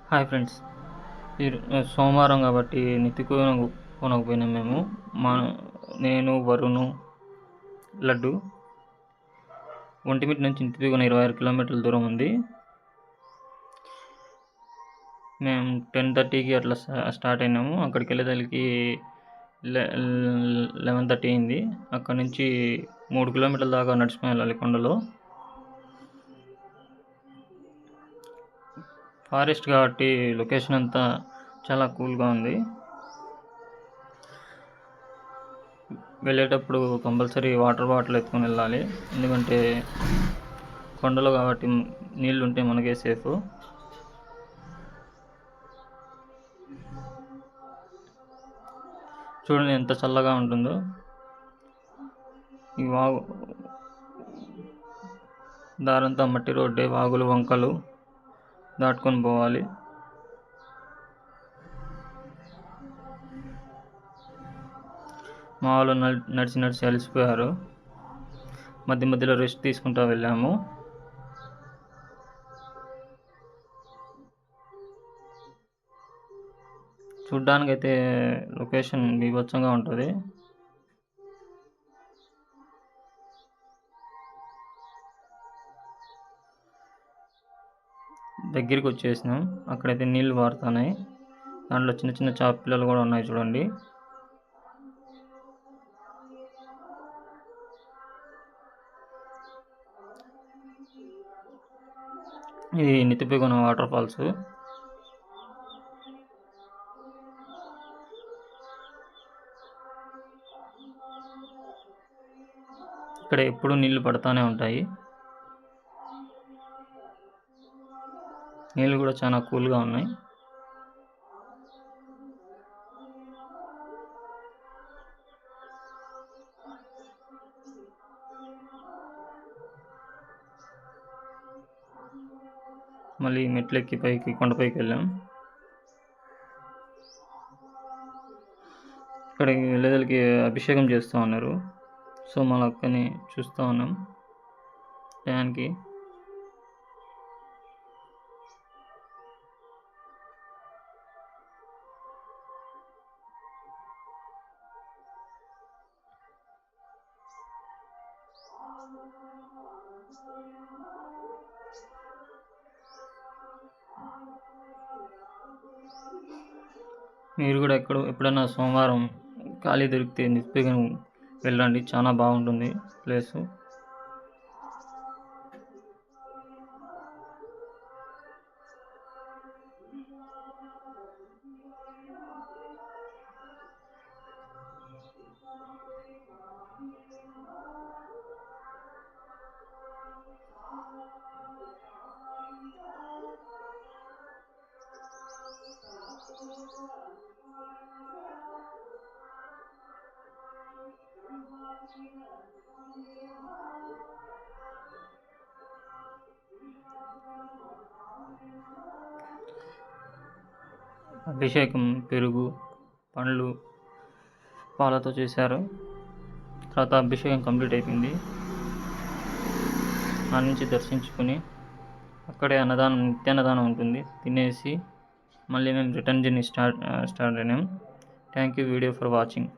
Hi friends. సోమవారం కాబట్టి కొనకపోయినాం మేము. నేను, వరుణు, లడ్డు. ఒంటిమిట్ట నుంచి నిత్తికొన 26 కిలోమీటర్ల దూరం ఉంది. మేము 10:30కి అట్లా స్టార్ట్ అయినాము. అక్కడికి వెళ్ళేదానికి 11:30 అయింది. అక్కడ నుంచి 3 కిలోమీటర్ల దాకా నడుచుకుని వెళ్ళాలి కొండలో. ఫారెస్ట్ కాబట్టి లొకేషన్ అంతా చాలా కూల్గా ఉంది. వెళ్ళేటప్పుడు కంపల్సరీ వాటర్ బాటిల్ ఎత్తుకొని వెళ్ళాలి, ఎందుకంటే కొండలో కాబట్టి నీళ్ళు ఉంటే మనకే సేఫ్. చూడండి ఎంత చల్లగా ఉంటుందో. ఈ దారంతా మట్టి రోడ్డే, వాగులు వంకలు దాటుకొని పోవాలి. మా వాళ్ళు నడిచి అలసిపోయారు. మధ్యలో రెస్ట్ తీసుకుంటూ వెళ్ళాము. చూడ్డానికైతే లొకేషన్ బీభత్సంగా ఉంటుంది. దగ్గరికి వచ్చేసినాం. అక్కడైతే నీళ్లు పారుతున్నాయి. దాంట్లో చిన్న చిన్న చేప పిల్లలు కూడా ఉన్నాయి చూడండి. ఇది నితిపెగొన వాటర్ ఫాల్స్. ఇక్కడ ఎప్పుడు నీళ్లు పడతానే ఉంటాయి. నీళ్ళు కూడా చాలా కూల్గా ఉన్నాయి. మళ్ళీ మెట్లెక్కి కొండపైకి వెళ్ళాం. ఇక్కడికి వెళ్ళేదానికి అభిషేకం చేస్తూ ఉన్నారు. సో మన అక్కని చూస్తూ ఉన్నాం టయానికి. మీరు కూడా ఎప్పుడైనా సోమవారం ఖాళీ దొరికితే నిత్తిపెగొన వెళ్ళండి, చాలా బాగుంటుంది ప్లేసు. అభిషేకం పెరుగు, పండ్లు, పాలతో చేశారు. తర్వాత అభిషేకం కంప్లీట్ అయిపోయింది. ఆ నుంచి దర్శించుకుని అక్కడే నిత్యాన్నదానం ఉంటుంది, తినేసి మళ్ళీ మేము రిటర్న్ జర్నీ స్టార్ట్ అయినాం. Thank you video for watching.